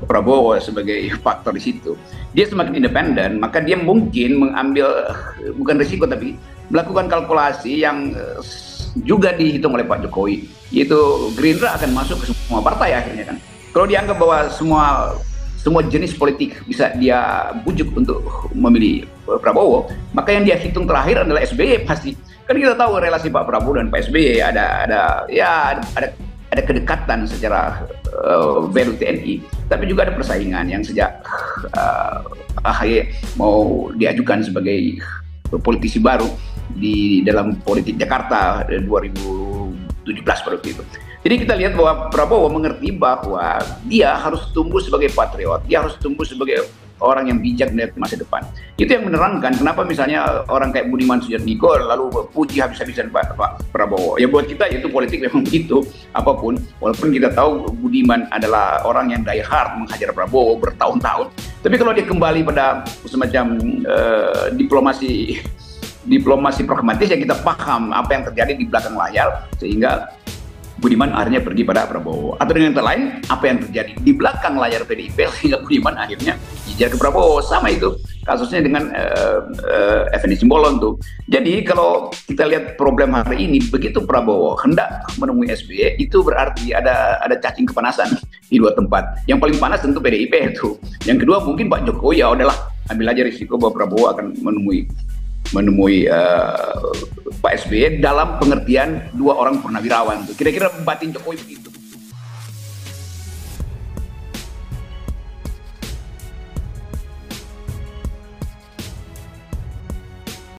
Prabowo sebagai faktor di situ. Dia semakin independen, maka dia mungkin mengambil bukan risiko tapi melakukan kalkulasi yang juga dihitung oleh Pak Jokowi, yaitu Gerindra akan masuk ke semua partai akhirnya kan. Kalau dianggap bahwa semua jenis politik bisa dia bujuk untuk memilih Prabowo, maka yang dia hitung terakhir adalah SBY pasti. Kan kita tahu relasi Pak Prabowo dan Pak SBY ada kedekatan secara value TNI, tapi juga ada persaingan yang sejak AHY mau diajukan sebagai politisi baru di dalam politik Jakarta 2017 pada waktu itu. Jadi kita lihat bahwa Prabowo mengerti bahwa dia harus tumbuh sebagai patriot, dia harus tumbuh sebagai orang yang bijak melihat masa depan. Itu yang menerangkan kenapa misalnya orang kayak Budiman Sujatmiko lalu puji habis-habisan Pak Prabowo. Ya buat kita itu politik memang begitu, apapun. Walaupun kita tahu Budiman adalah orang yang die hard menghajar Prabowo bertahun-tahun. Tapi kalau dia kembali pada semacam diplomasi pragmatis, ya kita paham apa yang terjadi di belakang layar sehingga Budiman akhirnya pergi pada Prabowo. Atau dengan kata lain, apa yang terjadi di belakang layar PDIP sehingga Budiman akhirnya hijrah ke Prabowo. Sama itu kasusnya dengan Effendi Simbolon tuh. Jadi kalau kita lihat problem hari ini, begitu Prabowo hendak menemui SBY, itu berarti ada cacing kepanasan di dua tempat. Yang paling panas tentu PDIP itu. Yang kedua mungkin Pak Jokowi, ya udahlah ambil aja risiko bahwa Prabowo akan menemui Pak SBY dalam pengertian dua orang purnawirawan. Kira-kira batin Jokowi begitu.